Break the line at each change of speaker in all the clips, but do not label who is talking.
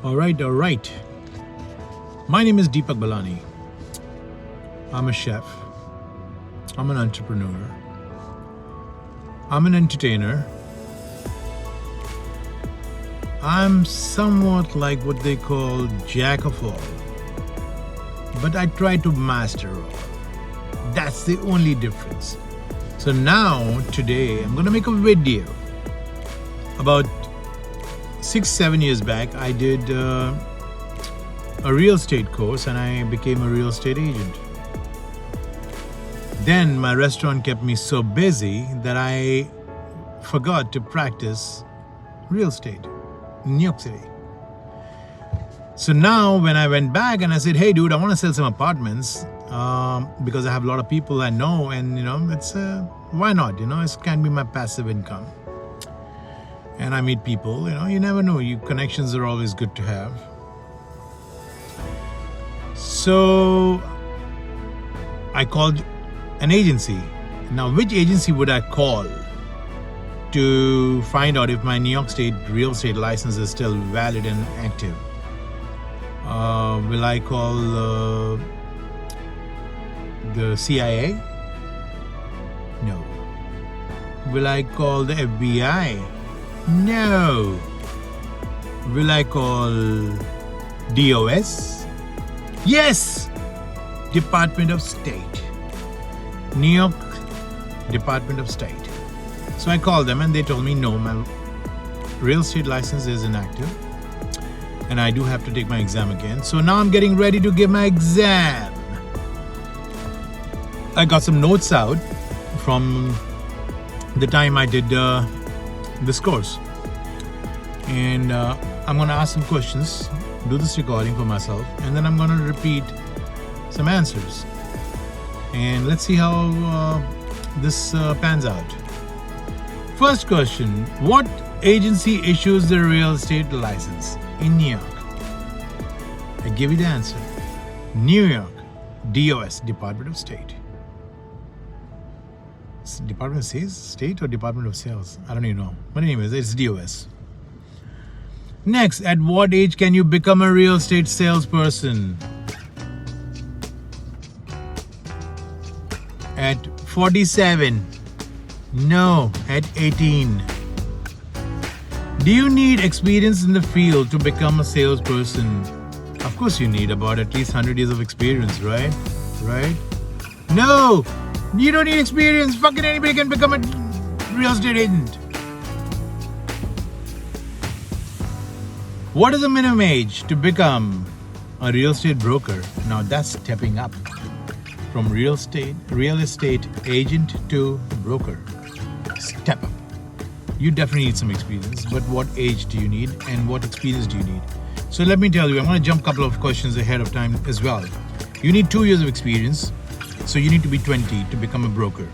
All right. My name is Deepak Balani. I'm a chef. I'm an entrepreneur. I'm an entertainer. I'm somewhat like what they call jack of all, but I try to master all. That's the only difference. So now, today, I'm gonna make a video. About 6-7 years back, I did a real estate course and I became a real estate agent. Then my restaurant kept me so busy that I forgot to practice real estate in New York City. So now when I went back and I said, hey dude, I want to sell some apartments because I have a lot of people I know, and it's why not? It can be my passive income. And I meet people, you never know. Connections are always good to have. So I called an agency. Now, which agency would I call to find out if my New York State real estate license is still valid and active? Will I call the CIA? No. Will I call the FBI? No. Will I call DOS? Yes! Department of State. New York Department of State. So I called them and they told me, no, my real estate license is inactive and I do have to take my exam again. So now I'm getting ready to give my exam. I got some notes out from the time I did this course, and I'm going to ask some questions, do this recording for myself, and then I'm going to repeat some answers, and let's see how this pans out. First question: what agency issues the real estate license in New York? I give you the answer. New York DOS, Department of State. Department of State or Department of Sales? I don't even know. But anyways, it's DOS. Next, at what age can you become a real estate salesperson? At 47. No, at 18. Do you need experience in the field to become a salesperson? Of course you need about at least 100 years of experience, right? Right? No! You don't need experience. Fucking anybody can become a real estate agent. What is the minimum age to become a real estate broker? Now that's stepping up from real estate agent to broker. Step up. You definitely need some experience, but what age do you need and what experience do you need? So let me tell you, I'm going to jump a couple of questions ahead of time as well. You need 2 years of experience. So you need to be 20 to become a broker.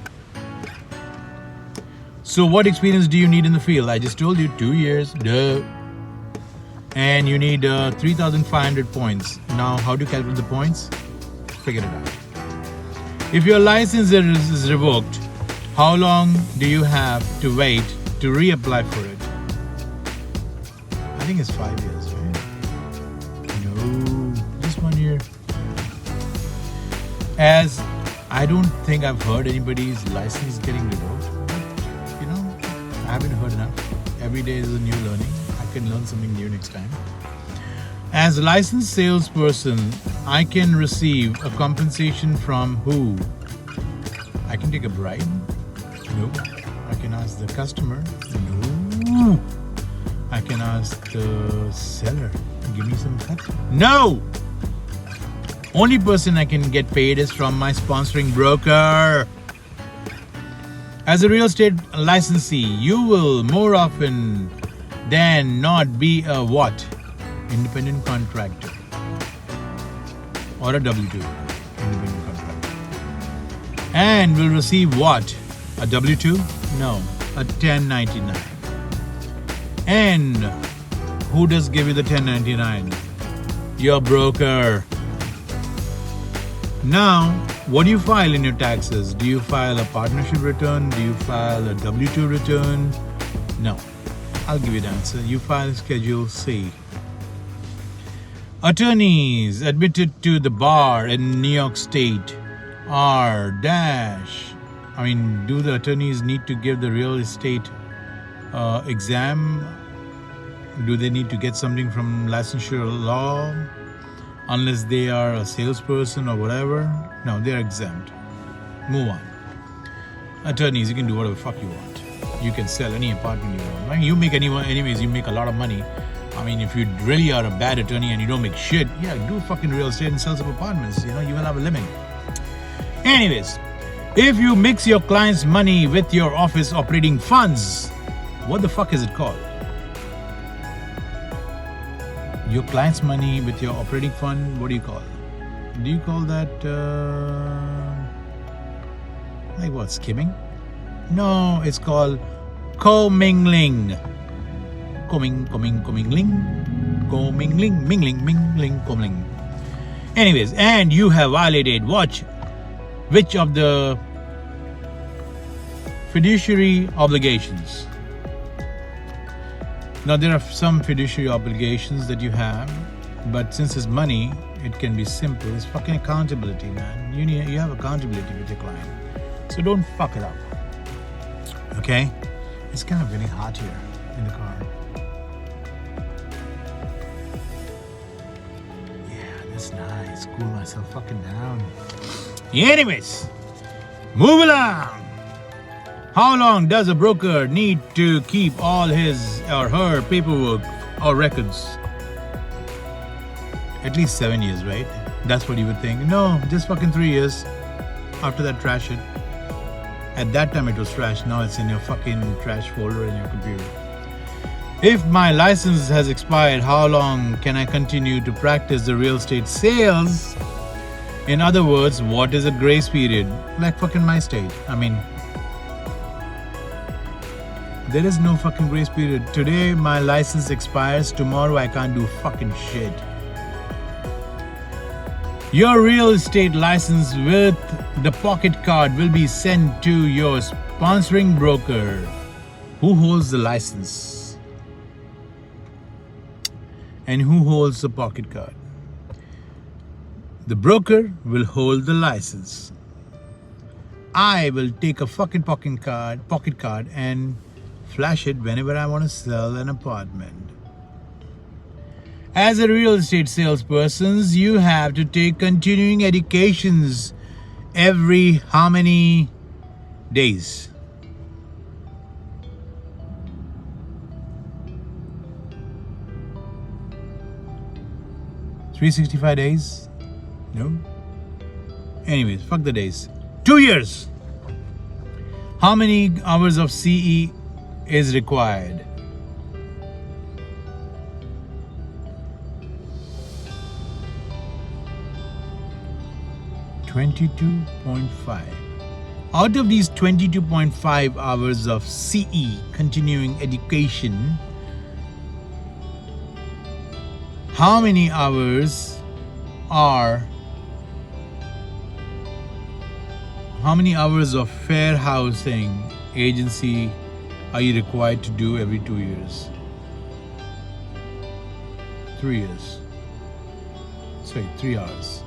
So what experience do you need in the field? I just told you 2 years. Duh. And you need 3,500 points. Now, how do you calculate the points? Figure it out. If your license is revoked, how long do you have to wait to reapply for it? I think it's 5 years, right? No, just 1 year. As I don't think I've heard anybody's license getting revoked, but I haven't heard enough. Every day is a new learning. I can learn something new next time. As a licensed salesperson, I can receive a compensation from who? I can take a bribe? No. I can ask the customer? No. I can ask the seller, give me some cut? No! Only person I can get paid is from my sponsoring broker. As a real estate licensee, you will more often than not be a what? Independent contractor. Or a W-2. Independent contractor. And will receive what? A W-2? No. A 1099. And who does give you the 1099? Your broker. Now, what do you file in your taxes? Do you file a partnership return? Do you file a W-2 return? No. I'll give you the answer. You file Schedule C. Attorneys admitted to the bar in New York State are do the attorneys need to give the real estate exam? Do they need to get something from licensure law? Unless they are a salesperson or whatever? No, they're exempt. Move on. Attorneys, you can do whatever the fuck you want. You can sell any apartment you want. I mean, you make anyways, you make a lot of money. I mean, if you really are a bad attorney and you don't make shit, yeah, do fucking real estate and sell some apartments. You will have a living. Anyways, if you mix your client's money with your office operating funds, what the fuck is it called? Your client's money with your operating fund, what do you call it? Do you call that, like what, skimming? No, it's called commingling. Commingling, mingling, commingling. Anyways, and you have violated which of the fiduciary obligations? Now, there are some fiduciary obligations that you have, but since it's money, it can be simple. It's fucking accountability, man. You have accountability with your client, so don't fuck it up. Okay? It's kind of getting hot here in the car. Yeah, that's nice. Cool myself fucking down. Anyways, move along. How long does a broker need to keep all his or her paperwork or records? At least 7 years, right? That's what you would think. No, just fucking 3 years. After that, trash it. At that time it was trash. Now it's in your fucking trash folder in your computer. If my license has expired, how long can I continue to practice the real estate sales? In other words, what is a grace period? Like fucking my state. I mean, there is no fucking grace period. Today my license expires. Tomorrow I can't do fucking shit. Your real estate license with the pocket card will be sent to your sponsoring broker. Who holds the license? And who holds the pocket card? The broker will hold the license. I will take a fucking pocket card and flash it whenever I want to sell an apartment. As a real estate salesperson, you have to take continuing educations every how many days? $365 days? No? Anyways, fuck the days. 2 years. How many hours of CE is required? 22.5. Out of these 22.5 hours of CE, continuing education, how many hours of fair housing agency are you required to do every 2 years? 3 years. Sorry, 3 hours.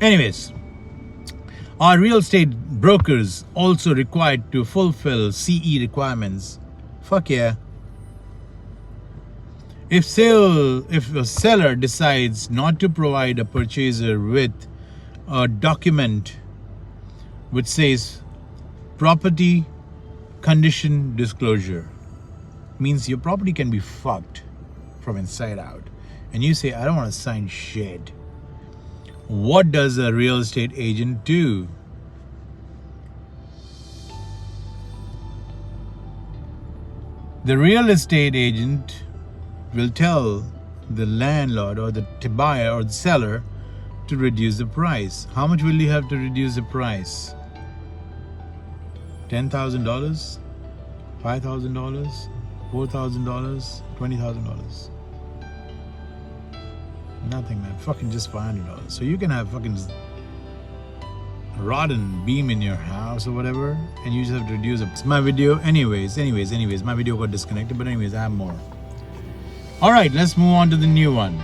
Anyways, are real estate brokers also required to fulfill CE requirements? Fuck yeah. If a seller decides not to provide a purchaser with a document which says property condition disclosure, means your property can be fucked from inside out, and you say, I don't want to sign shit. What does a real estate agent do? The real estate agent will tell the landlord or the buyer or the seller to reduce the price. How much will you have to reduce the price? $10,000? $5,000? $4,000? $20,000? Nothing, man. Fucking just $500. So you can have fucking rotten beam in your house or whatever, and you just have to reduce it. It's my video. Anyways, my video got disconnected, but anyways, I have more. All right, let's move on to the new one.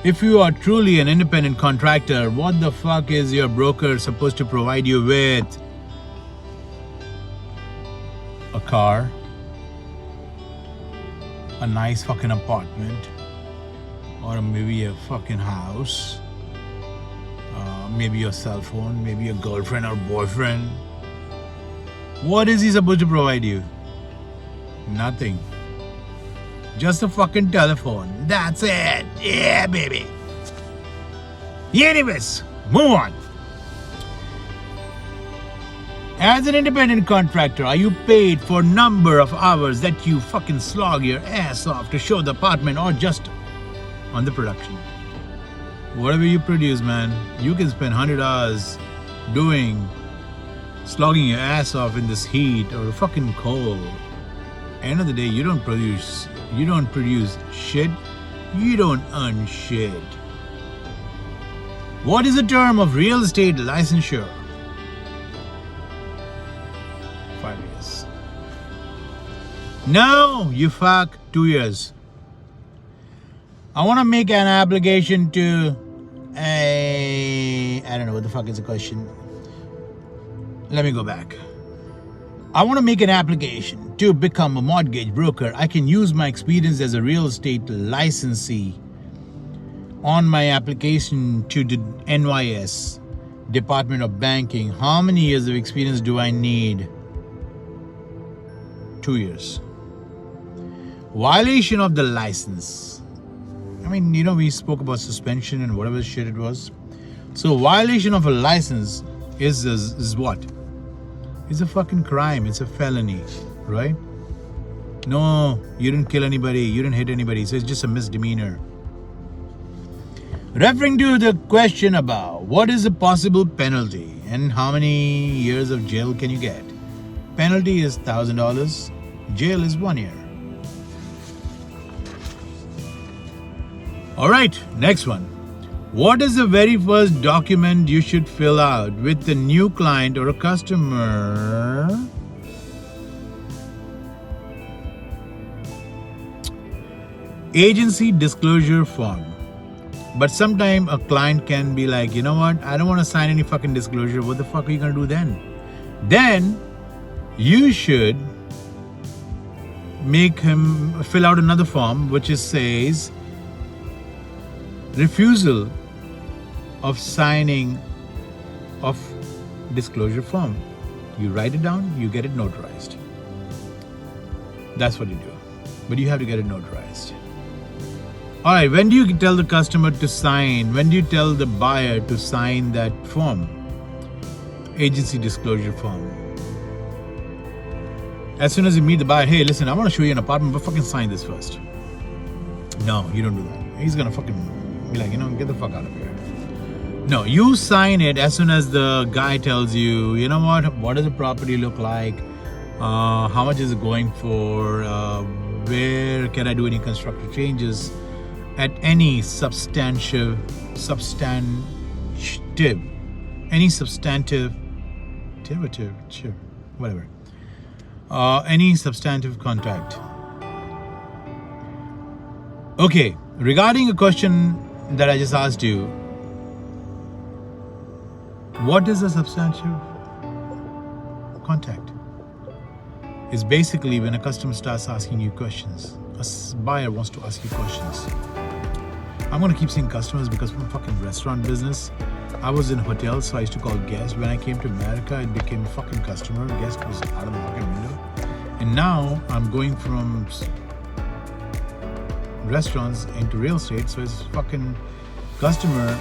If you are truly an independent contractor, what the fuck is your broker supposed to provide you with? A car, a nice fucking apartment, or maybe a fucking house, maybe your cell phone, maybe a girlfriend or boyfriend. What is he supposed to provide you? Nothing. Just a fucking telephone. That's it. Yeah, baby. Anyways, move on. As an independent contractor, are you paid for number of hours that you fucking slog your ass off to show the apartment, or just on the production? Whatever you produce, man, you can spend 100 hours slogging your ass off in this heat or fucking cold. End of the day, you don't produce shit, you don't earn shit. What is the term of real estate licensure? 5 years. No, you fuck, 2 years. I want to make an application to I don't know what the fuck is the question. Let me go back. I want to make an application to become a mortgage broker. I can use my experience as a real estate licensee on my application to the NYS, Department of Banking. How many years of experience do I need? 2 years. Violation of the license. I mean, we spoke about suspension and whatever shit it was. So violation of a license is what? It's a fucking crime. It's a felony, right? No, you didn't kill anybody. You didn't hit anybody. So it's just a misdemeanor. Referring to the question about what is the possible penalty and how many years of jail can you get? Penalty is $1,000. Jail is 1 year. All right, next one. What is the very first document you should fill out with a new client or a customer? Agency disclosure form. But sometimes a client can be like, you know what? I don't want to sign any fucking disclosure. What the fuck are you going to do then? Then you should make him fill out another form which says refusal of signing of disclosure form. You write it down, you get it notarized. That's what you do. But you have to get it notarized. Alright, when do you tell the customer to sign? When do you tell the buyer to sign that form? Agency disclosure form. As soon as you meet the buyer, hey, listen, I want to show you an apartment, but fucking sign this first. No, you don't do that. He's gonna fucking be like, get the fuck out of here. No, you sign it as soon as the guy tells you, you know what does the property look like? How much is it going for? Where can I do any constructive changes? At any substantive, any substantive contract. Okay, regarding a question that I just asked you, what is a substantive contract? It's basically when a customer starts asking you questions. A buyer wants to ask you questions. I'm going to keep saying customers because from fucking restaurant business, I was in hotels, so I used to call guests. When I came to America, it became a fucking customer. Guest was out of the fucking window. And now I'm going from restaurants into real estate, so it's fucking customer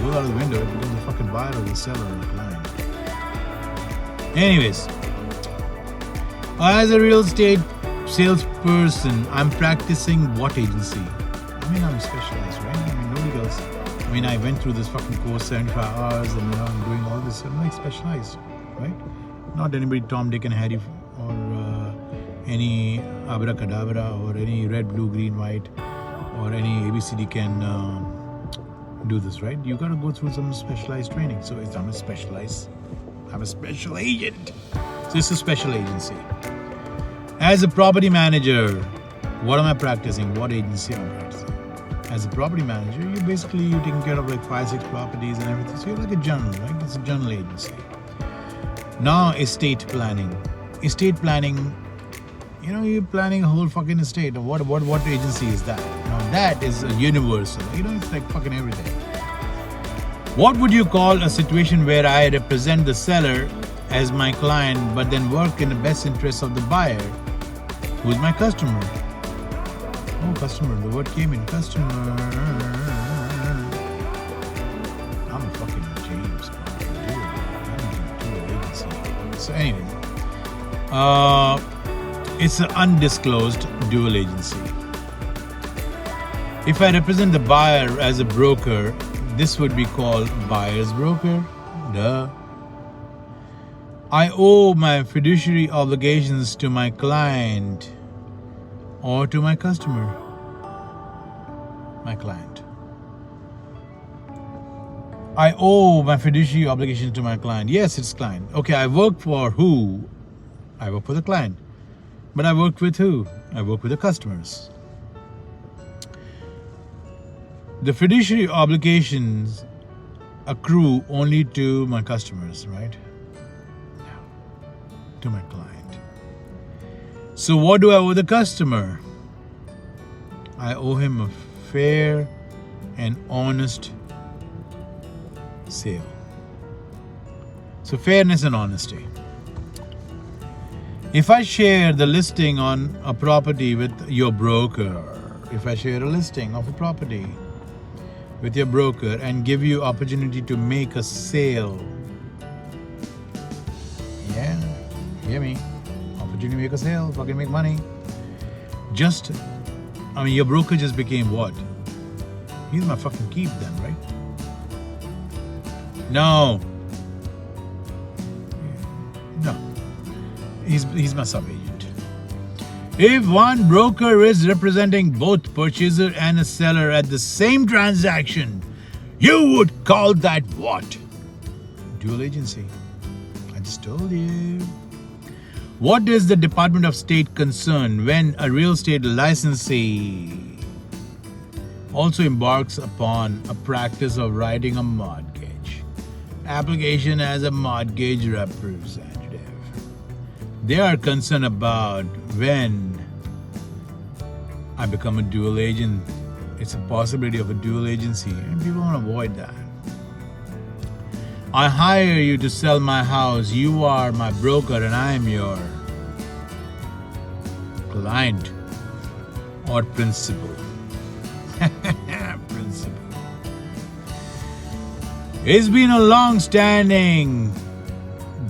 goes out of the window, it becomes a fucking buyer or the seller or the client. Anyways, as a real estate salesperson, I'm practicing what agency? I mean, I'm specialized, right? I mean, nobody else. I mean, I went through this fucking course 75 hours and I'm doing all this. I'm like specialized, right? Not anybody Tom, Dick and Harry or any abracadabra or any red, blue, green, white or any ABCD can do this, right? You got to go through some specialized training. So I'm a special agent. So it's a special agency. As a property manager, what am I practicing? What agency am I practicing? As a property manager, you're taking care of like 5-6 properties and everything. So you're like a general, right? It's a general agency. Now estate planning. Estate planning, you're planning a whole fucking estate. What agency is that? Now that is a universal. It's like fucking everything. What would you call a situation where I represent the seller as my client, but then work in the best interest of the buyer, who's my customer? Oh, customer. The word came in. Customer. I'm a fucking James Bond. Dude, I don't do agency. So anyway, it's an undisclosed dual agency. If I represent the buyer as a broker, this would be called buyer's broker. Duh. I owe my fiduciary obligations to my client or to my customer. My client. I owe my fiduciary obligation to my client. Yes, it's client. Okay, I work for who? I work for the client. But I work with who? I work with the customers. The fiduciary obligations accrue only to my customers, right? To my client. So what do I owe the customer? I owe him a fair and honest sale. So fairness and honesty. If I share the listing on a property with your broker, if I share a listing of a property with your broker and give you opportunity to make a sale, yeah, hear me, opportunity to make a sale, fucking make money. Your broker just became what? He's my fucking keep then, right? No. He's my sub-agent. If one broker is representing both purchaser and a seller at the same transaction, you would call that what? Dual agency. I just told you. What is the Department of State concern when a real estate licensee also embarks upon a practice of writing a mortgage application as a mortgage representative? They are concerned about when I become a dual agent. It's a possibility of a dual agency, and people want to avoid that. I hire you to sell my house. You are my broker and I am your client or principal. Principal. It's been a long-standing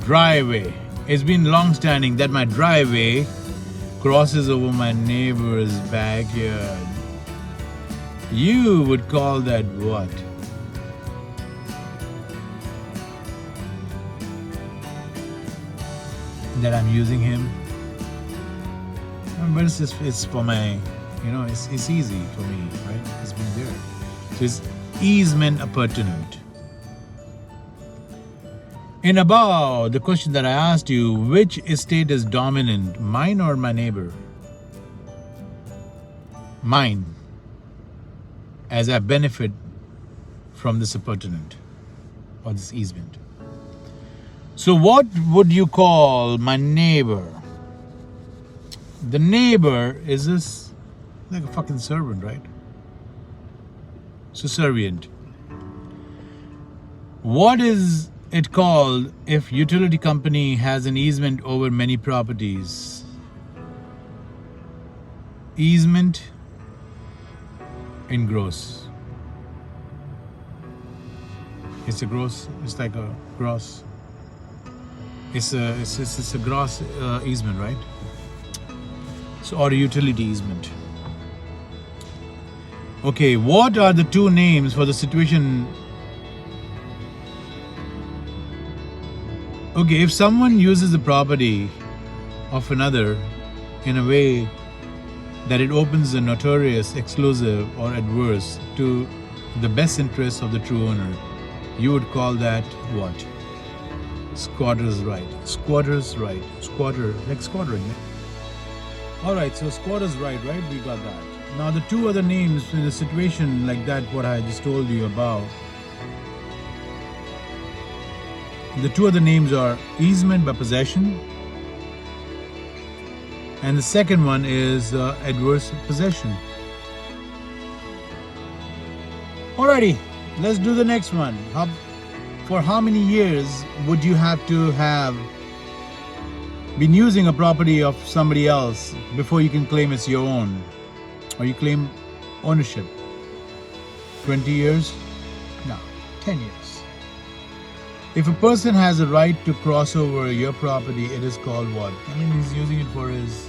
driveway. It's been long-standing that my driveway crosses over my neighbor's backyard. You would call that what? That I'm using him? But it's for my, it's easy for me, right? It's been there. So it's easement appurtenant. In above, the question that I asked you, which estate is dominant, mine or my neighbor? Mine, as I benefit from this appurtenant or this easement. So what would you call my neighbor? The neighbor is this like a fucking servant, right? Subservient. What is it called if utility company has an easement over many properties? Easement in gross. It's like a gross. It's a gross easement, right? So, or a utility easement. Okay, what are the two names for the situation? Okay, if someone uses the property of another in a way that it opens the notorious, exclusive, or adverse to the best interests of the true owner. You would call that what? Squatter's right. Squatter's right. Squatter, like squattering. Alright, so squatter's right? We got that. Now the two other names in a situation like that, what I just told you about, the two other names are easement by possession, and the second one is adverse possession. Alrighty, let's do the next one. For how many years would you have to have been using a property of somebody else before you can claim it's your own, or you claim ownership? 20 years? No, 10 years. If a person has a right to cross over your property, it is called what? I mean, he's using it for his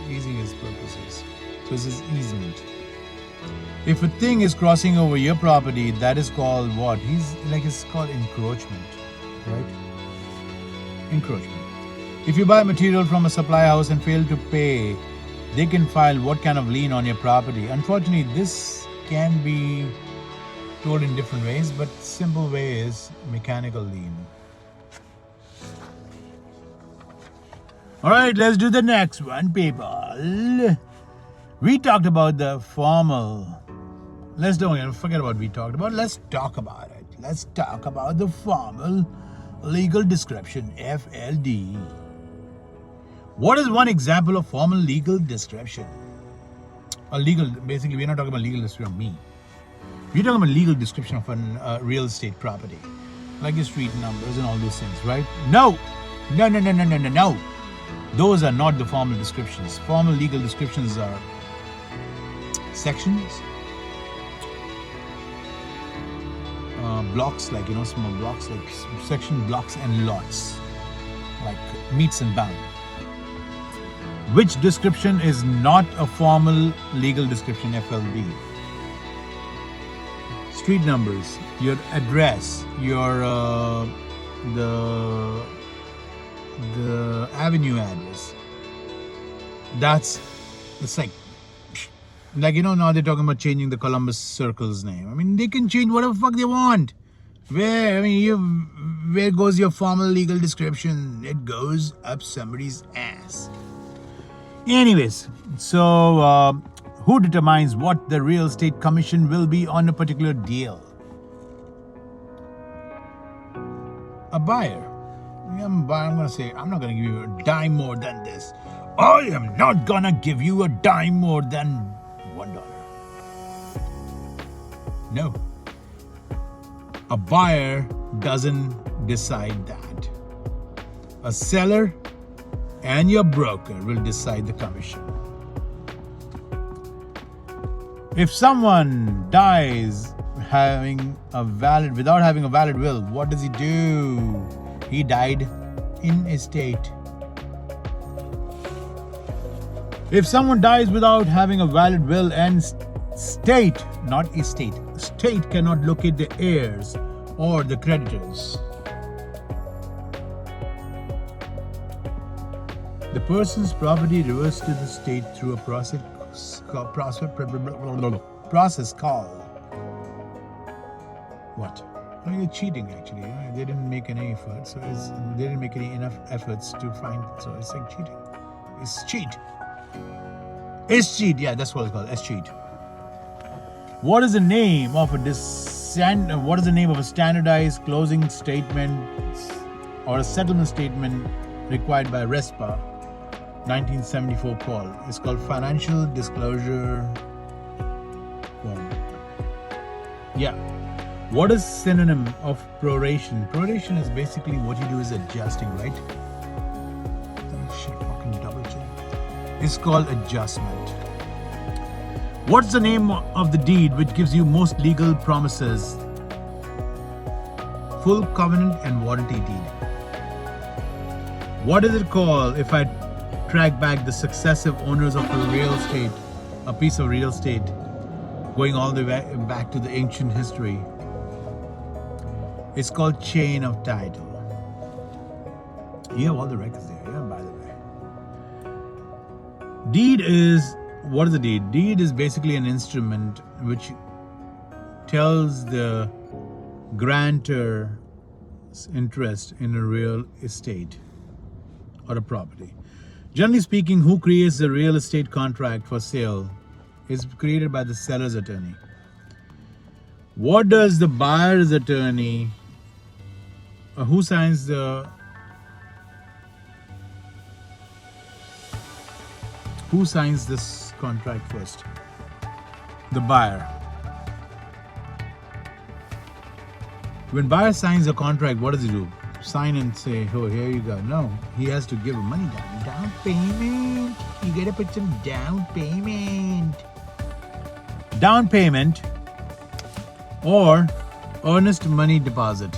easing his purposes. So it's his easement. If a thing is crossing over your property, that is called what? It's called encroachment, right? Encroachment. If you buy material from a supply house and fail to pay, they can file what kind of lien on your property? Unfortunately, this can be told in different ways, but simple way is mechanical lien. Alright, let's do the next one, people. We talked about the formal. Don't forget about we talked about. Let's talk about it. Let's talk about the formal legal description, FLD. What is one example of formal legal description? Basically, we're not talking about legal description of me. We're talking about legal description of a real estate property, like your street numbers and all those things, right? No. Those are not the formal descriptions. Formal legal descriptions are sections, blocks, like small blocks, like section blocks and lots, like meets and bounds. Which description is not a formal legal description, FLD? Street numbers, your address, your the avenue address. It's like now they're talking about changing the Columbus Circle's name. I mean, they can change whatever the fuck they want. Where goes your formal legal description? It goes up somebody's ass. Anyways, so who determines what the real estate commission will be on a particular deal? A buyer. I'm going to say, I'm not going to give you a dime more than this. I am not going to give you a dime more than $1. No. A buyer doesn't decide that. A seller and your broker will decide the commission. If someone dies without having a valid will, what does he do? He died in estate. If someone dies without having a valid will and state cannot locate the heirs or the creditors, the person's property reverts to the state through a process called what? I mean, it's cheating actually. They didn't make any effort, so they didn't make enough efforts to find it. So it's like cheating. It's cheat. It's cheat. Yeah, that's what it's called. It's cheat. What is the name of a standardized closing statement or a settlement statement required by RESPA 1974 call? It's called Financial Disclosure Form. Yeah. What is synonym of proration? Proration is basically what you do is adjusting, right? Oh shit, fucking double check. It's called adjustment. What's the name of the deed which gives you most legal promises? Full covenant and warranty deed. What is it called if I track back the successive owners of a piece of real estate, going all the way back to the ancient history? It's called chain of title. You have all the records there, yeah, by the way. Deed is, what is a deed? Deed is basically an instrument which tells the grantor's interest in a real estate or a property. Generally speaking, who creates the real estate contract for sale is created by the seller's attorney. What does the buyer's attorney, who signs this contract first? The buyer. When buyer signs a contract, what does he do? Sign and say, oh, here you go. No, he has to give money down payment. You gotta put some down payment. Down payment or earnest money deposit.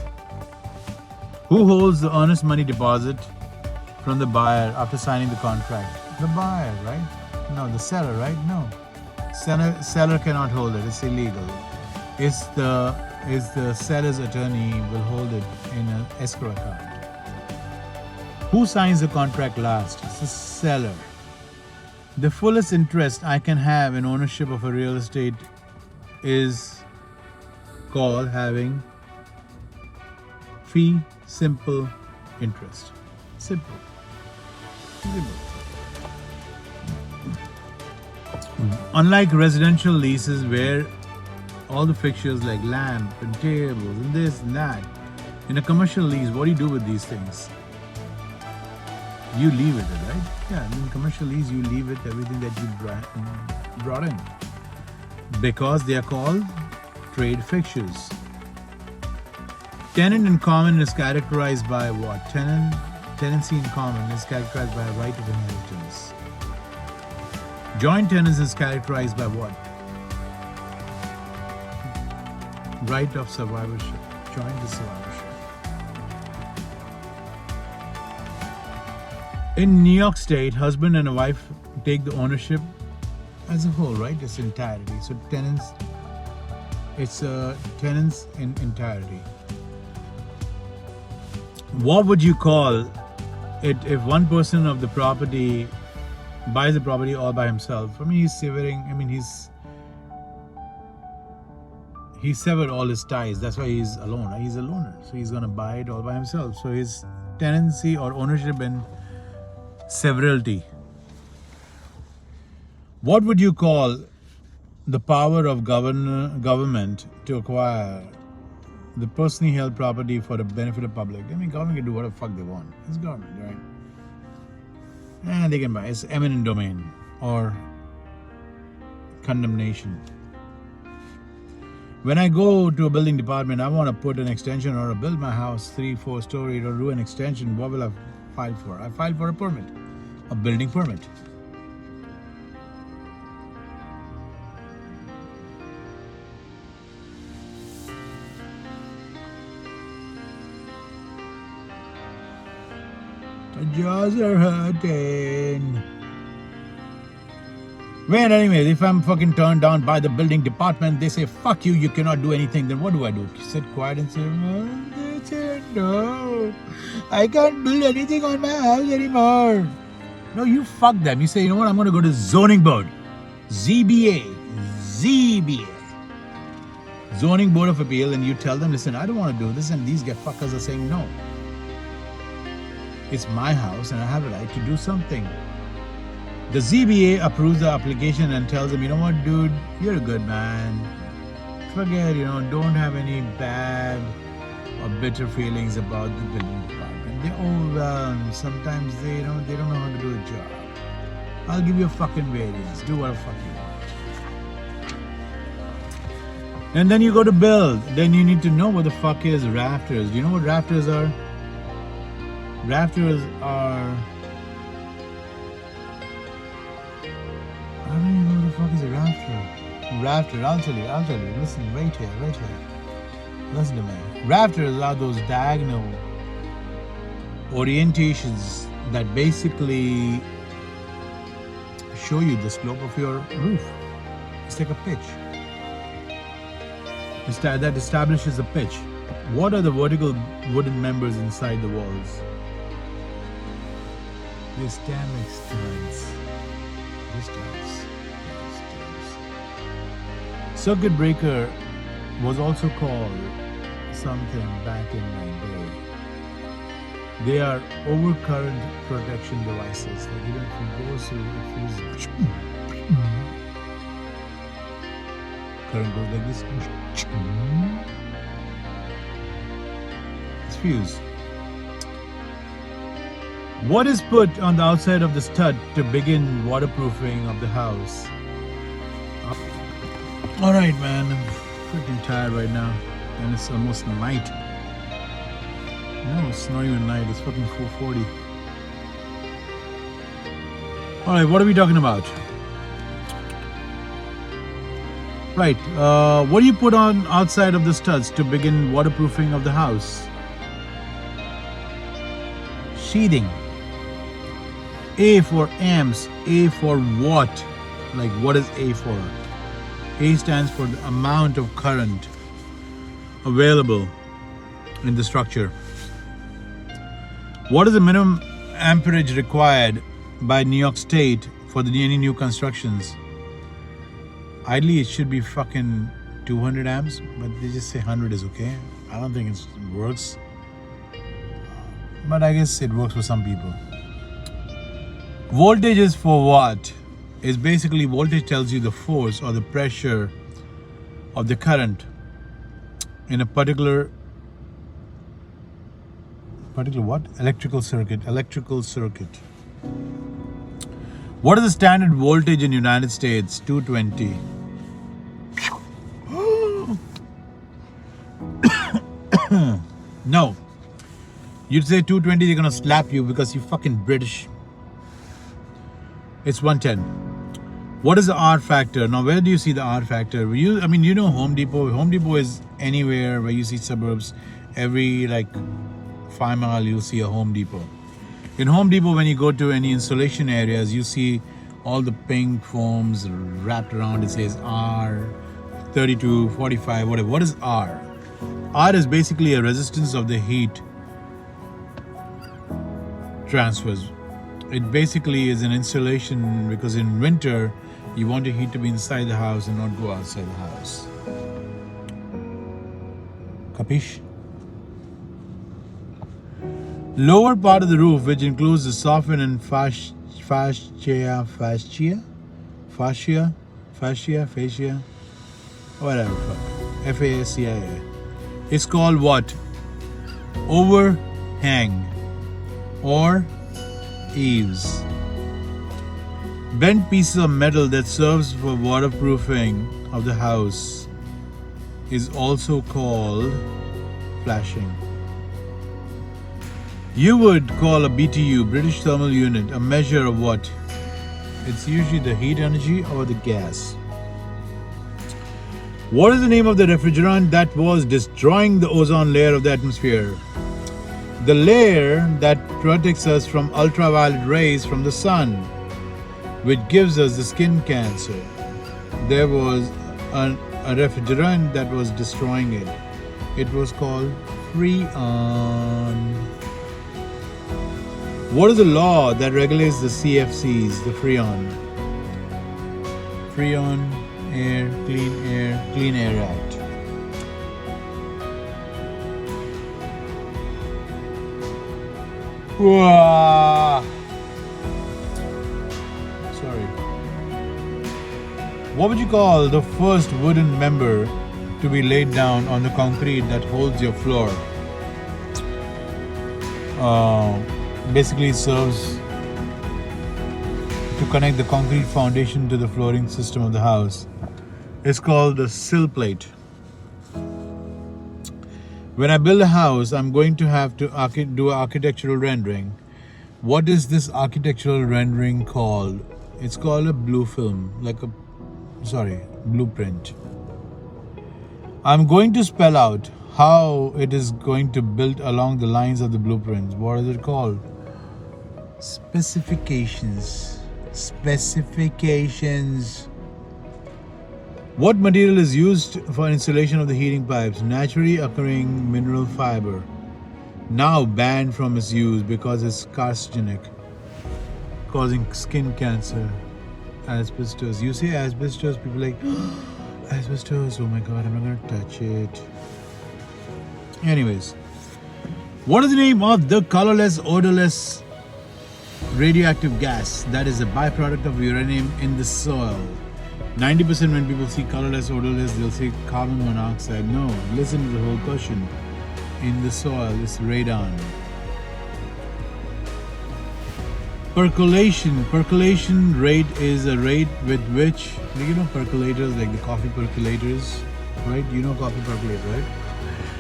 Who holds the earnest money deposit from the buyer after signing the contract? The buyer, right? No, the seller, right? No. Seller cannot hold it. It's illegal. It's the seller's attorney will hold it in an escrow account. Who signs the contract last? It's the seller. The fullest interest I can have in ownership of a real estate is called having fee simple interest. Simple. Unlike residential leases where all the fixtures like lamp and tables and this and that, in a commercial lease, what do you do with these things? You leave with it, right? Yeah, in commercial lease, you leave with everything that you brought in. Because they are called trade fixtures. Tenant in common is characterized by what? Tenancy in common is characterized by a right of inheritance. Joint tenants is characterized by what? Right of survivorship. Joint survivorship. In New York State, husband and a wife take the ownership as a whole, right? It's entirety. So tenants, it's tenants in entirety. What would you call it if one person of the property buys the property all by himself? I mean, he's severing. I mean, he severed all his ties. That's why he's alone. Right? He's a loner. So he's gonna buy it all by himself. So his tenancy or ownership in severalty. What would you call the power of government to acquire the personally held property for the benefit of public? I mean, government can do whatever the fuck they want. It's government, right? And they can buy. It's eminent domain or condemnation. When I go to a building department, I want to put an extension or build my house 3-4 story or do an extension. What will I file for? I file for a permit, a building permit. The jaws are hurting. Well, anyways, if I'm fucking turned down by the building department, they say, fuck you, you cannot do anything, then what do I do? Sit quiet and say, no, I can't build anything on my house anymore. No, you fuck them. You say, you know what, I'm going to go to zoning board. ZBA. Zoning Board of Appeal, and you tell them, listen, I don't want to do this, and these fuckers are saying no. It's my house and I have a right to do something. The ZBA approves the application and tells them, you know what, dude, you're a good man. Forget, don't have any bad or bitter feelings about the building department. They're overwhelmed. Sometimes they don't know how to do a job. I'll give you a fucking variance. Do what the fuck you want. And then you go to build. Then you need to know what the fuck is rafters. Do you know what rafters are? Rafters are... I don't even know what the fuck is a rafter. Rafter, I'll tell you. Listen, right here. Listen to me. Rafters are those diagonal orientations that basically show you the slope of your roof. It's like a pitch. That establishes a pitch. What are the vertical wooden members inside the walls? They stand like studs. Circuit breaker was also called something back in my day. They are overcurrent protection devices. Like even if you go through, it feels current goes like this. It's fused. What is put on the outside of the stud to begin waterproofing of the house? Alright man, I'm freaking tired right now. And it's almost night. No, it's not even night, it's fucking 4:40. Alright, what are we talking about? Right, what do you put on outside of the studs to begin waterproofing of the house? Sheathing. A for amps, A for watt. Like what is A for? A stands for the amount of current available in the structure. What is the minimum amperage required by New York State for any new constructions? Ideally, it should be fucking 200 amps, but they just say 100 is okay. I don't think it works. But I guess it works for some people. Voltage is for what? Is basically voltage tells you the force or the pressure of the current in a particular what? Electrical circuit. What is the standard voltage in United States? 220. No. You'd say 220, they're gonna slap you because you're fucking British. It's 110. What is the R factor? Now, where do you see the R factor? You know Home Depot. Home Depot is anywhere where you see suburbs. Every 5 miles, you'll see a Home Depot. In Home Depot, when you go to any installation areas, you see all the pink foams wrapped around. It says R, 32, 45, whatever. What is R? R is basically a resistance of the heat transfers. It basically is an insulation because in winter, you want your heat to be inside the house and not go outside the house. Capiche? Lower part of the roof, which includes the soffit and fascia, whatever, F-A-S-C-I-A. It's called what? Overhang or eaves. Bent pieces of metal that serves for waterproofing of the house is also called flashing. You would call a BTU, British Thermal Unit, a measure of what? It's usually the heat energy or the gas. What is the name of the refrigerant that was destroying the ozone layer of the atmosphere? The layer that protects us from ultraviolet rays from the sun, which gives us the skin cancer. There was a refrigerant that was destroying it. It was called Freon. What is the law that regulates the CFCs, the Freon? Freon Clean Air Act. Whoa. Sorry. What would you call the first wooden member to be laid down on the concrete that holds your floor? Basically, it serves to connect the concrete foundation to the flooring system of the house. It's called the sill plate. When I build a house, I'm going to have to do an architectural rendering. What is this architectural rendering called? It's called a blueprint. I'm going to spell out how it is going to build along the lines of the blueprints. What is it called? Specifications. What material is used for installation of the heating pipes? Naturally occurring mineral fiber. Now banned from its use because it's carcinogenic, causing skin cancer. Asbestos. You say asbestos, people are like, Asbestos, oh my god, I'm not gonna touch it. Anyways, what is the name of the colorless, odorless radioactive gas that is a byproduct of uranium in the soil? 90% when people see colorless, odorless, they'll say carbon monoxide. No, listen to the whole question. In the soil is radon. Percolation rate is a rate with which, percolators, like the coffee percolators, right? You know coffee percolator, right?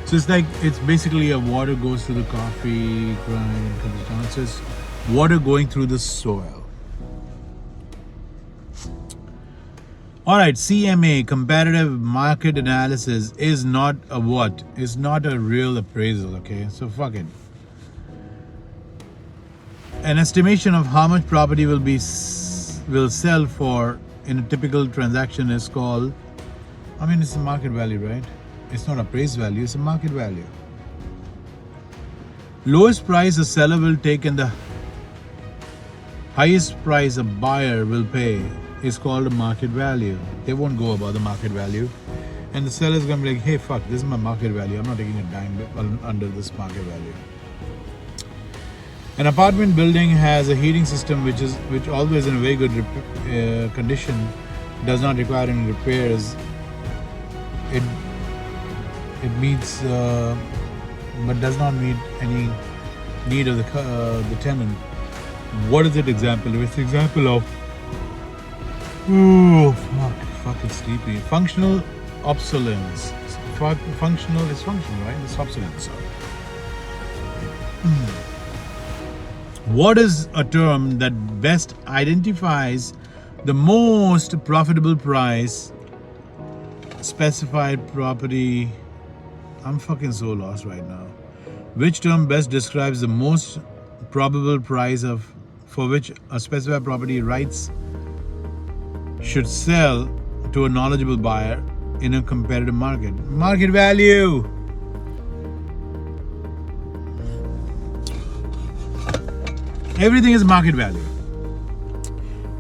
So it's basically a water goes through the coffee grind and comes down. So it's water going through the soil. All right, CMA, comparative market analysis, is not a what? It's not a real appraisal, okay? So fuck it. An estimation of how much property will sell for in a typical transaction is called, it's a market value, right? It's not appraised value, it's a market value. Lowest price a seller will take and the highest price a buyer will pay is called a market value. They won't go above the market value. And the seller is going to be like, hey, fuck, this is my market value. I'm not taking a dime under this market value. An apartment building has a heating system which always in a very good condition, does not require any repairs. It meets, but does not meet any need of the tenant. What is it example? It's the example of, fucking sleepy. Functional obsolescence. Functional is functional, right? It's obsolescence. So. What is a term that best identifies the most profitable price specified property? I'm fucking so lost right now. Which term best describes the most probable price for which a specified property rights should sell to a knowledgeable buyer in a competitive market? Market value. Everything is market value.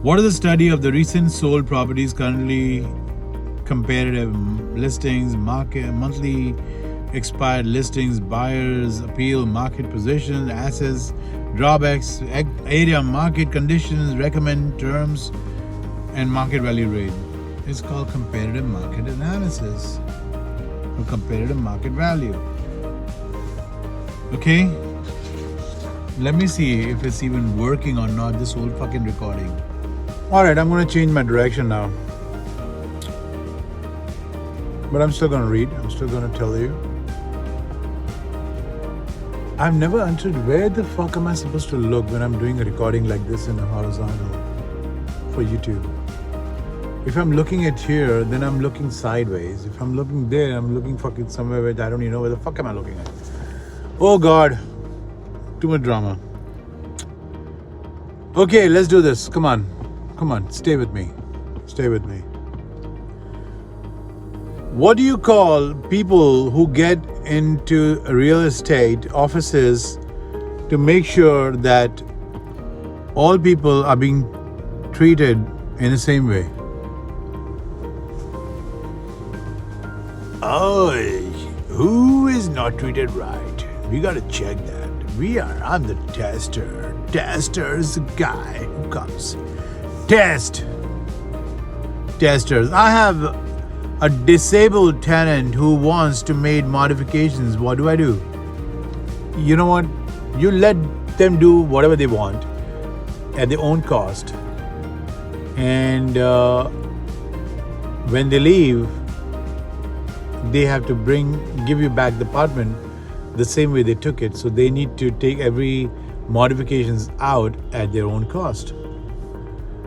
What is the study of the recent sold properties currently comparative listings, market, monthly expired listings, buyers appeal, market position, assets, drawbacks, area, market conditions, recommend terms, and market value rate? It's called comparative market analysis or comparative market value. Okay? Let me see if it's even working or not, this whole fucking recording. Alright, I'm going to change my direction now. But I'm still going to read. I'm still going to tell you. I've never understood where the fuck am I supposed to look when I'm doing a recording like this in a horizontal for YouTube. If I'm looking at here, then I'm looking sideways. If I'm looking there, I'm looking fucking somewhere where I don't even know where the fuck am I looking at. Oh God. Too much drama. Okay, let's do this. Come on. Come on. Stay with me. Stay with me. What do you call people who get into real estate offices to make sure that all people are being treated in the same way? Oh, who is not treated right? We gotta check that. I'm the tester. Tester is the guy who comes. Testers. I have a disabled tenant who wants to make modifications. What do? You know what? You let them do whatever they want at their own cost. And when they leave, they have to give you back the apartment the same way they took it. So they need to take every modifications out at their own cost.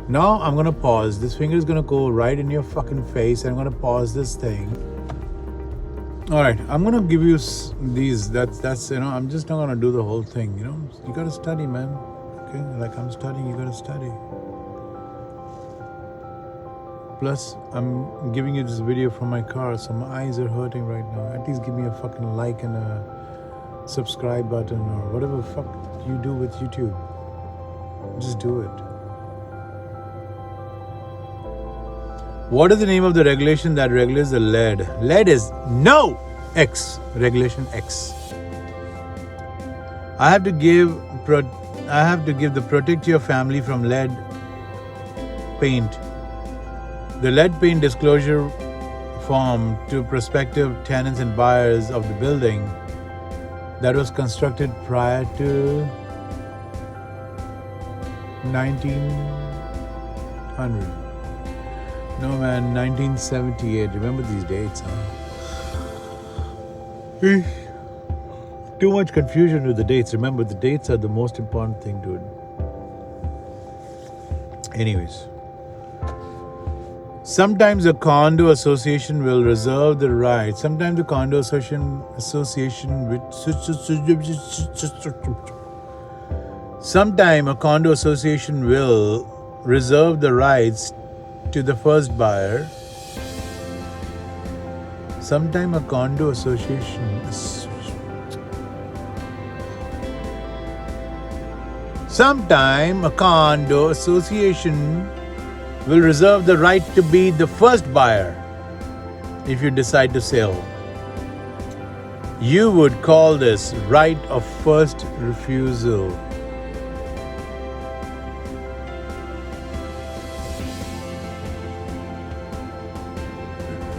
Now I'm gonna pause. This finger is gonna go right in your fucking face. I'm gonna pause this thing. All right, I'm gonna give you these. That's I'm just not gonna do the whole thing. You gotta study, man. Okay, like I'm studying, you gotta study. Plus, I'm giving you this video from my car, so my eyes are hurting right now. At least give me a fucking like and a subscribe button or whatever fuck you do with YouTube. Just do it. What is the name of the regulation that regulates the lead? Lead is no X. Regulation X. I have to give the protect your family from lead paint. The lead paint disclosure form to prospective tenants and buyers of the building that was constructed prior to 1900. No man, 1978. Remember these dates, huh? Too much confusion with the dates. Remember, the dates are the most important thing, dude. Anyways. Sometimes a condo association will reserve the right. Sometimes the condo association Sometime a condo association will reserve the rights to the first buyer. Sometime a condo association will reserve the right to be the first buyer if you decide to sell. You would call this right of first refusal.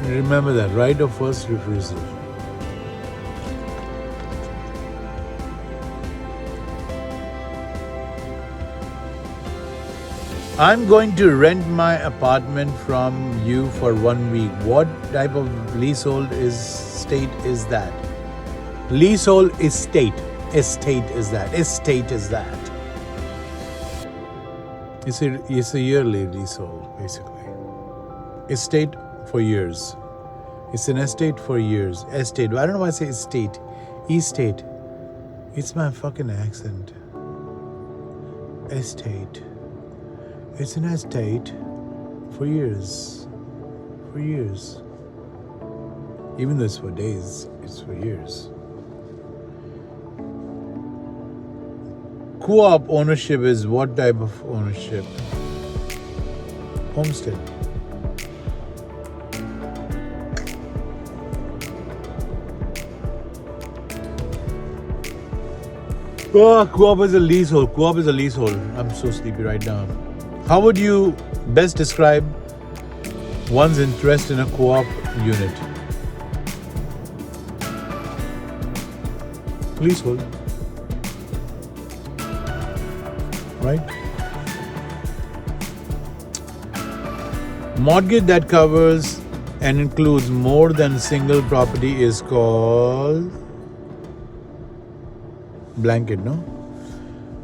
Remember that, right of first refusal. I'm going to rent my apartment from you for 1 week. What type of leasehold estate is that? Leasehold estate. Estate is that. Estate is that. It's a yearly leasehold, basically. Estate for years. It's an estate for years. Estate. I don't know why I say estate. Estate. It's my fucking accent. Estate. It's an estate for years. For years. Even though it's for days, it's for years. Co-op ownership is what type of ownership? Homestead. Oh, co-op is a leasehold. Co-op is a leasehold. I'm so sleepy right now. How would you best describe one's interest in a co-op unit? Leasehold. Right? Mortgage that covers and includes more than a single property is called blanket, no?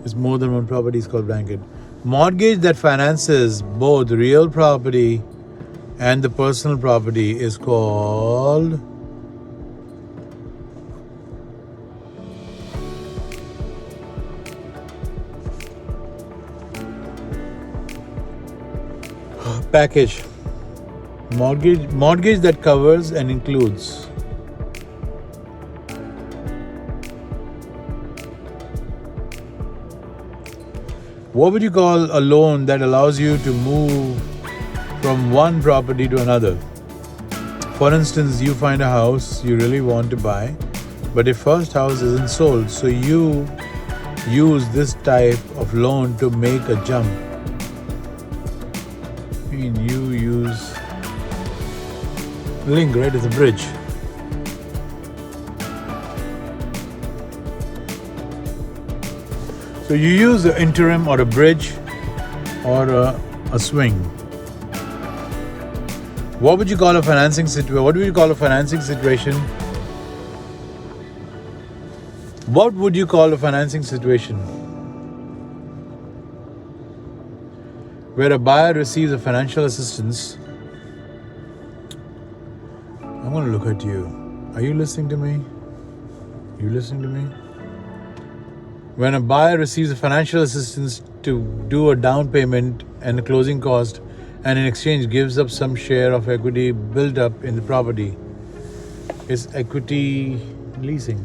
It's more than one property is called blanket. Mortgage that finances both real property and the personal property is called package. Mortgage that covers and includes what would you call a loan that allows you to move from one property to another? For instance, you find a house you really want to buy, but the first house isn't sold, so you use this type of loan to make a jump. I mean, you use link, right? It's a bridge. So you use an interim or a bridge or a swing. What would you call a financing situation? What would you call a financing situation? What would you call a financing situation where a buyer receives a financial assistance? I'm going to look at you. Are you listening to me? You listening to me? When a buyer receives a financial assistance to do a down payment and a closing cost, and in exchange gives up some share of equity built up in the property, is equity leasing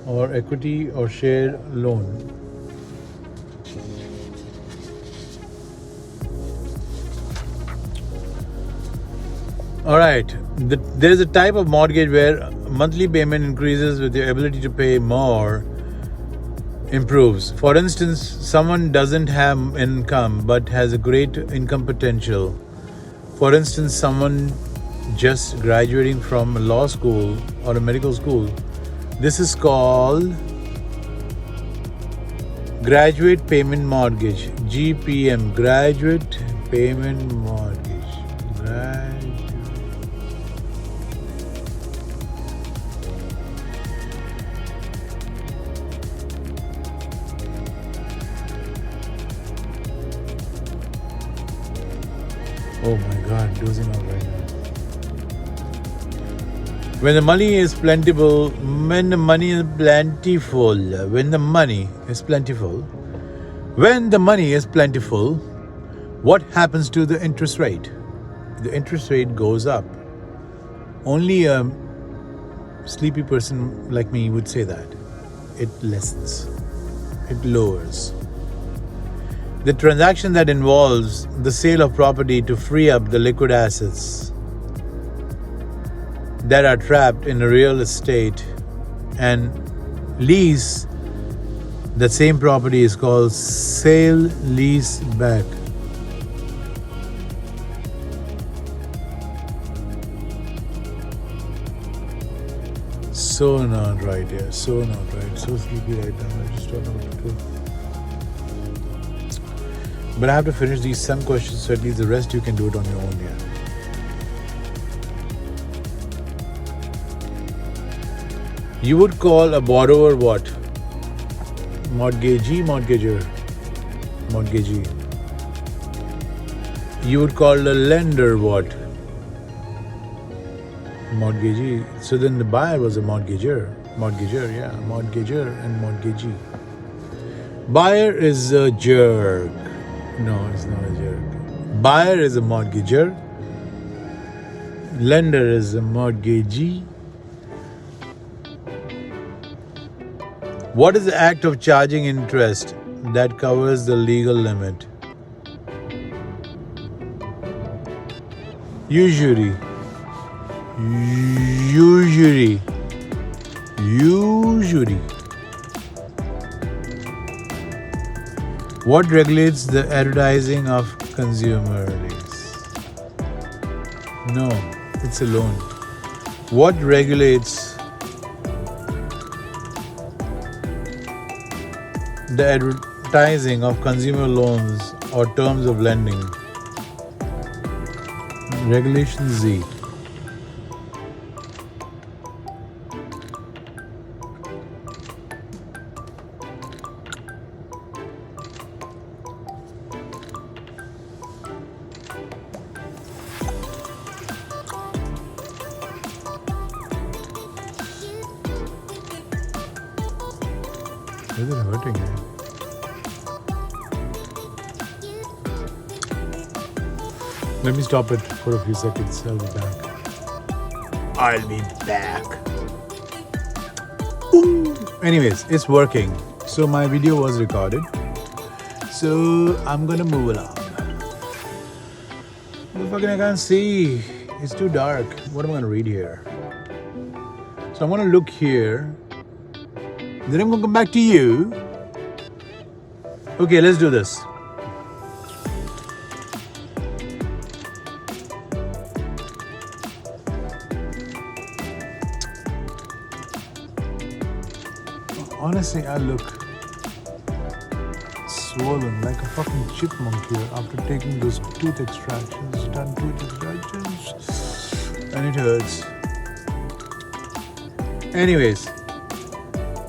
or equity or share loan. All right. There is a type of mortgage where monthly payment increases with your ability to pay more improves. For instance, someone doesn't have income but has a great income potential. For instance, someone just graduating from a law school or a medical school. This is called Graduate Payment Mortgage, GPM, Graduate Payment Mortgage. Oh my God, dozing off right now. When the money is plentiful, when the money is plentiful, what happens to the interest rate? The interest rate goes up. Only a sleepy person like me would say that. It lessens. It lowers. The transaction that involves the sale of property to free up the liquid assets that are trapped in a real estate and lease the same property is called sale lease back. So not right here. So not right. So sleepy right now. I just don't know what to do. But I have to finish these some questions, so at least the rest you can do it on your own here. You would call a borrower what? Mortgagee, mortgager. Mortgagee. You would call a lender what? Mortgagee. So then the buyer was a mortgager. Mortgager, yeah. Mortgager and mortgagee. Buyer is a jerk. No, it's not a jerk. Buyer is a mortgager. Lender is a mortgagee. What is the act of charging interest that covers the legal limit? Usury. What regulates the advertising of consumers? No, it's a loan. What regulates the advertising of consumer loans or terms of lending? Regulation Z. Is it hurting you? Let me stop it for a few seconds. I'll be back. Boom. Anyways, it's working. So my video was recorded. So I'm gonna move along. Fucking I can't see. It's too dark. What am I gonna read here? So I'm gonna look here. Then I'm gonna come back to you. Okay, let's do this. Honestly, I look swollen like a fucking chipmunk here after taking those tooth extractions. Done tooth extractions. And it hurts. Anyways.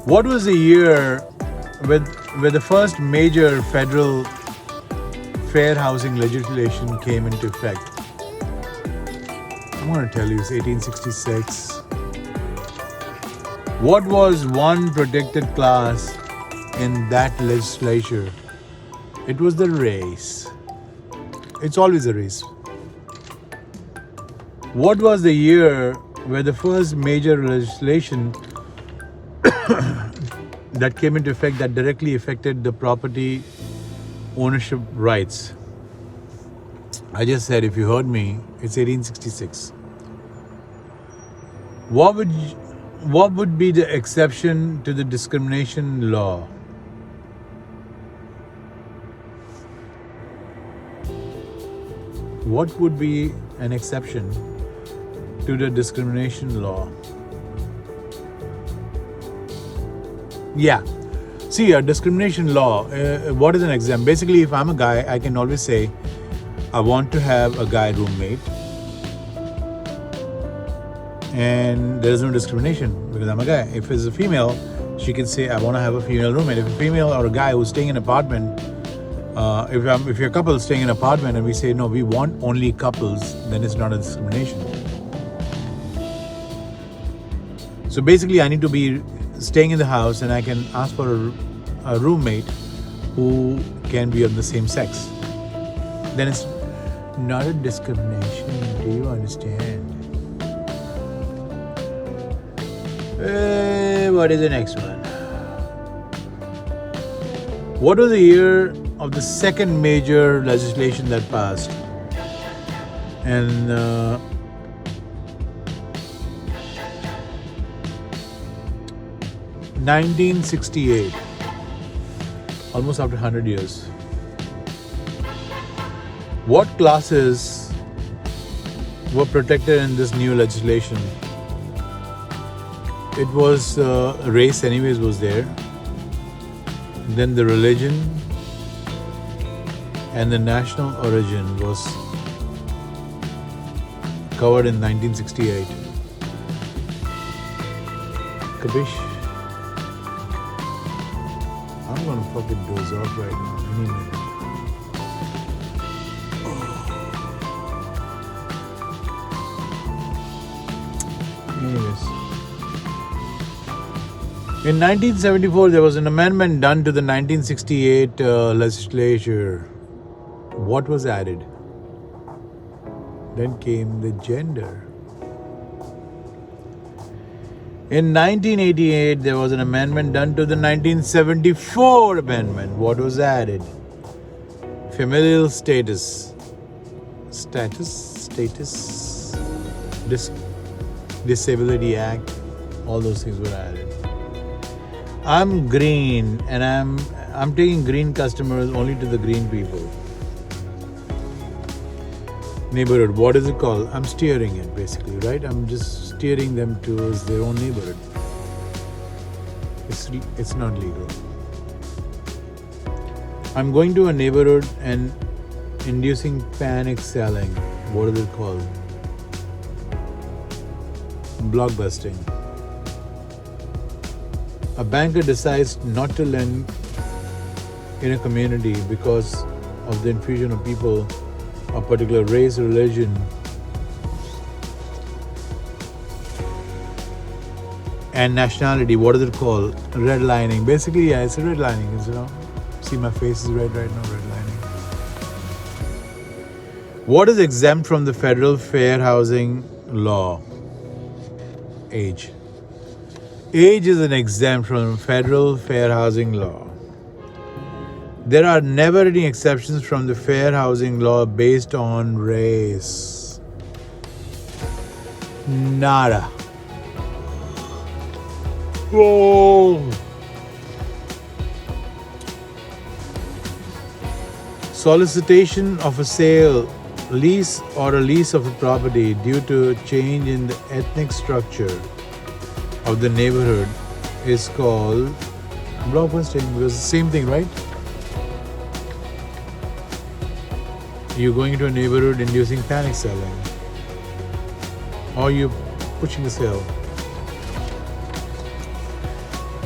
What was the year when the first major federal fair housing legislation came into effect? I'm going to tell you, it's 1866. What was one protected class in that legislature? It was the race. It's always a race. What was the year where the first major legislation that came into effect that directly affected the property ownership rights? I just said, if you heard me, it's 1866. What would be the exception to the discrimination law? What would be an exception to the discrimination law? Yeah. See, a discrimination law, what is an exemption? Basically, if I'm a guy, I can always say, I want to have a guy roommate. And there is no discrimination because I'm a guy. If it's a female, she can say, I want to have a female roommate. If a female or a guy who's staying in an apartment, if you're a couple staying in an apartment and we say, no, we want only couples, then it's not a discrimination. So basically, I need to be staying in the house and I can ask for a roommate who can be of the same sex. Then it's not a discrimination. Do you understand? What is the next one? What was the year of the second major legislation that passed? And 1968, almost after 100 years. What classes were protected in this new legislation? It was race anyways was there. Then the religion and the national origin was covered in 1968. Kabish? I'm gonna fucking doze off right now any minute. Anyways. In 1974, there was an amendment done to the 1968 legislature. What was added? Then came the gender. In 1988, there was an amendment done to the 1974 amendment. What was added? Familial status. Disability Act. All those things were added. I'm green and I'm taking green customers only to the green people. Neighborhood, what is it called? I'm steering it basically, right? I'm just steering them towards their own neighborhood. It's not legal. I'm going to a neighborhood and inducing panic selling. What is it called? Blockbusting. A banker decides not to lend in a community because of the infusion of people of particular race, religion, and nationality. What is it called? Redlining. Basically, yeah, it's a redlining. You know, see my face is red right now. Redlining. What is exempt from the federal fair housing law? Age. Age is an exempt from federal fair housing law. There are never any exceptions from the fair housing law based on race. Nada. Whoa. Solicitation of a sale, lease or a lease of a property due to a change in the ethnic structure of the neighborhood is called blockbusting. It was the same thing, right? You're going into a neighborhood inducing panic selling, or you're pushing a sale.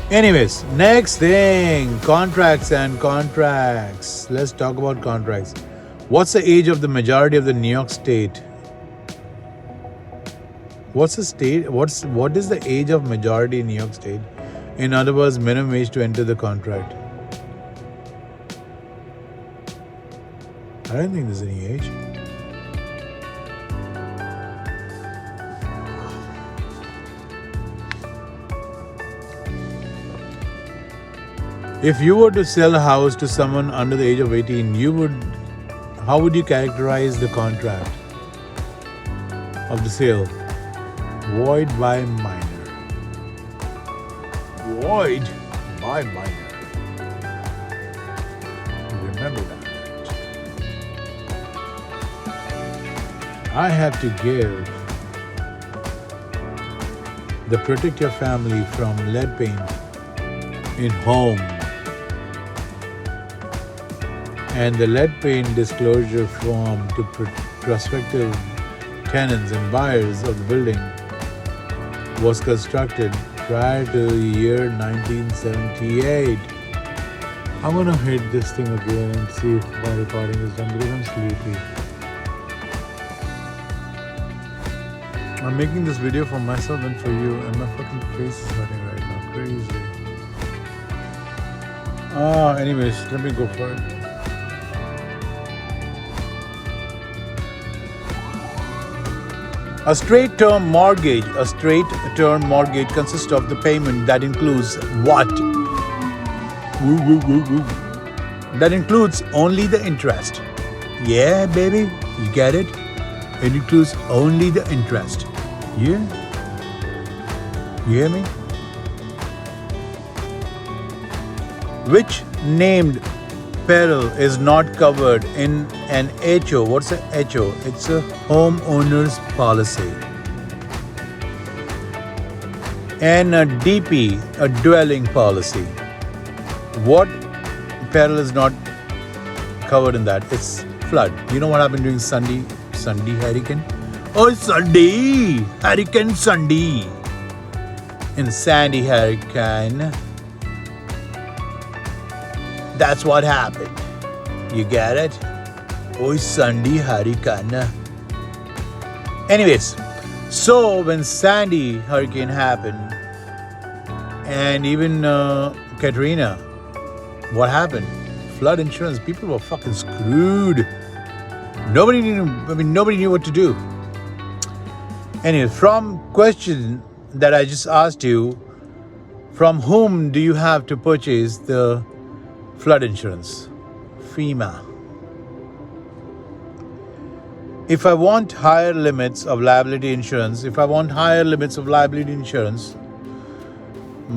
Anyways, next thing, contracts and contracts. Let's talk about contracts. What's the age of the majority of the New York State? What is the age of majority in New York State? In other words, minimum age to enter the contract. I don't think there's any age. If you were to sell a house to someone under the age of 18, how would you characterize the contract of the sale? Void by minor. Void by minor. Remember that. I have to give the protect your family from lead paint in home and the lead paint disclosure form to prospective tenants and buyers of the building was constructed prior to the year 1978. I'm gonna hit this thing again and see if my recording is done because I'm sleepy. I'm making this video for myself and for you, and my fucking face is hurting right now. Crazy. Anyways, let me go for it. A straight term mortgage consists of the payment that includes what? That includes only the interest. Yeah, baby, you get it? It includes only the interest. Yeah? You hear me? Which named peril is not covered in an HO. What's a HO? It's a homeowner's policy. And a DP, a dwelling policy. What peril is not covered in that? It's flood. You know what happened during Sandy hurricane? Oh, Hurricane Sandy. In Sandy hurricane, that's what happened. You get it? Oh, Sandy hurricane. Anyways, so when Sandy hurricane happened, and even Katrina, what happened? Flood insurance. People were fucking screwed. Nobody knew what to do. Anyway, from question that I just asked you, from whom do you have to purchase the flood insurance? FEMA. If I want higher limits of liability insurance, my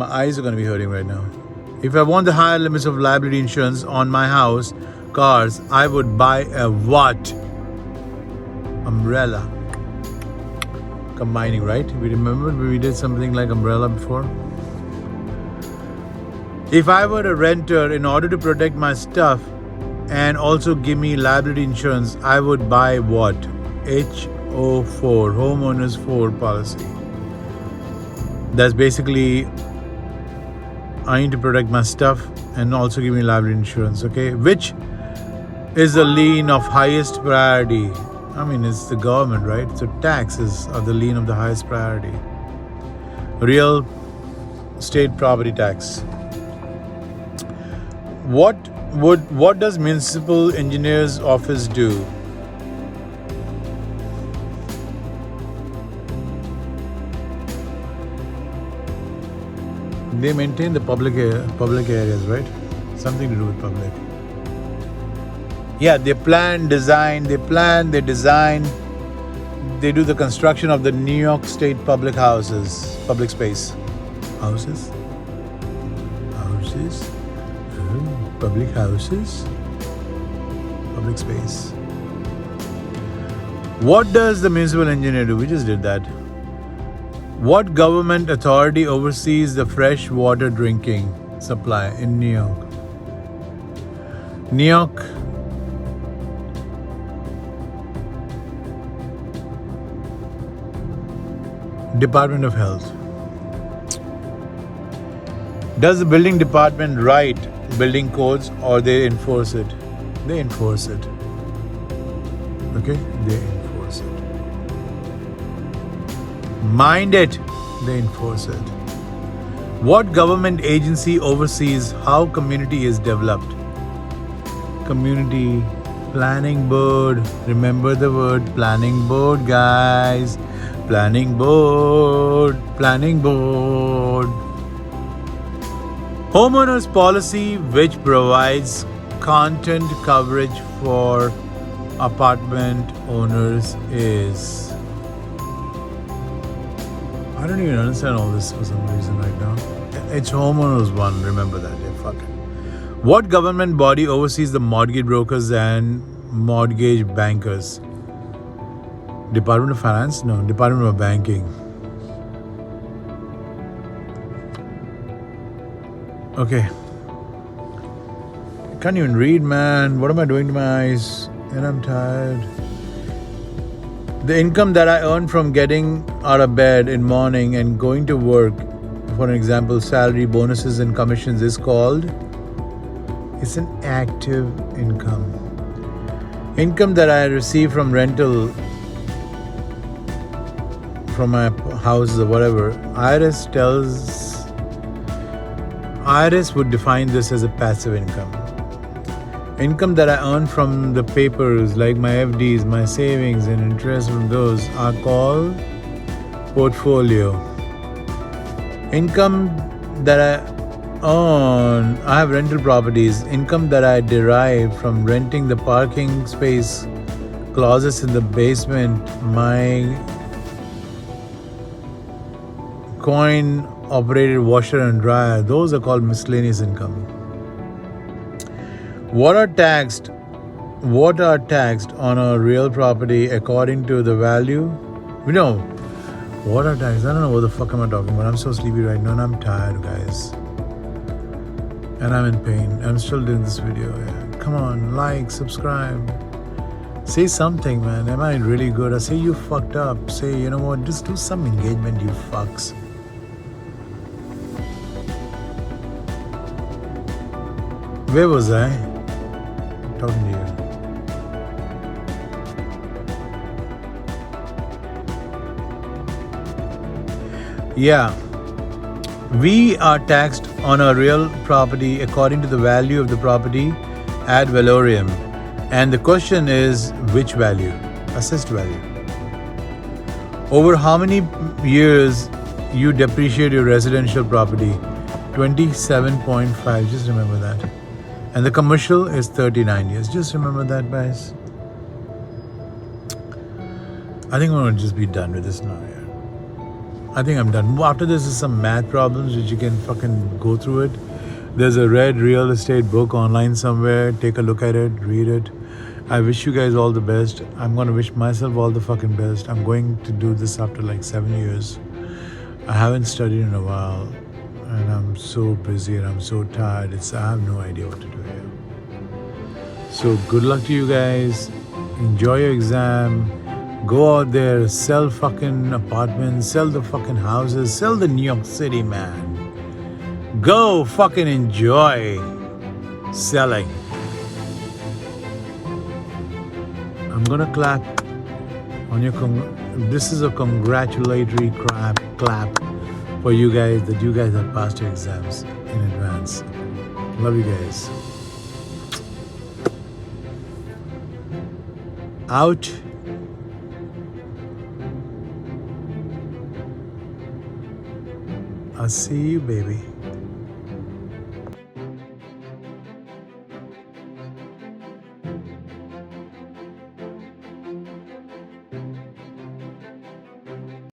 eyes are going to be hurting right now. If I want the higher limits of liability insurance on my house, cars, I would buy a what? Umbrella. Combining, right? We remember we did something like umbrella before. If I were a renter, in order to protect my stuff and also give me liability insurance, I would buy what? HO4, Homeowners 4 policy. That's basically, I need to protect my stuff and also give me liability insurance, okay? Which is the lien of highest priority? I mean, it's the government, right? So taxes are the lien of the highest priority. Real estate property tax. What does municipal engineer's office do? They maintain the public areas, right? Something to do with public. Yeah, they plan, they design. They do the construction of the New York State public houses, public space. Houses? Public houses? Public space. What does the municipal engineer do? We just did that. What government authority oversees the fresh water drinking supply in New York? New York Department of Health. Does the building department write building codes or they enforce it? They enforce it. Okay? They enforce it. Mind it. They enforce it. What government agency oversees how community is developed? Community Planning Board. Remember the word Planning Board, guys. Planning Board. Homeowners policy which provides content coverage for apartment owners is I don't even understand all this for some reason right now. It's homeowners one, remember that. Yeah, fuck it. What government body oversees the mortgage brokers and mortgage bankers? Department of Finance? No, Department of Banking. Okay. I can't even read, man. What am I doing to my eyes? And I'm tired. The income that I earn from getting out of bed in morning and going to work, for an example, salary, bonuses and commissions is called, it's an active income. Income that I receive from rental from my houses or whatever, IRS would define this as a passive income. Income that I earn from the papers like my FDs, my savings and interest from those are called portfolio. Income that I earn, I have rental properties. Income that I derive from renting the parking space, closets in the basement, my coin operated washer and dryer, those are called miscellaneous income. What are taxed on a real property according to the value? What are taxed? I don't know what the fuck am I talking about. I'm so sleepy right now and I'm tired, guys. And I'm in pain. I'm still doing this video. Yeah. Come on, like, subscribe. Say something, man. Am I really good? I say you fucked up. Say, you know what? Just do some engagement, you fucks. Where was I? Talking to you. Yeah. We are taxed on a real property according to the value of the property ad valorem. And the question is, which value? Assessed value. Over how many years you depreciate your residential property? 27.5. Just remember that. And the commercial is 39 years. Just remember that, guys. I think I'm going to just be done with this now. Yeah. I think I'm done. After this is some math problems which you can fucking go through it. There's a red real estate book online somewhere. Take a look at it. Read it. I wish you guys all the best. I'm going to wish myself all the fucking best. I'm going to do this after like 7 years. I haven't studied in a while. And I'm so busy and I'm so tired. I have no idea what to do here. So good luck to you guys. Enjoy your exam. Go out there, sell fucking apartments, sell the fucking houses, sell the New York City, man. Go fucking enjoy selling. I'm gonna clap on your this is a congratulatory clap for you guys that you guys have passed your exams in advance. Love you guys. Out. I'll see you, baby.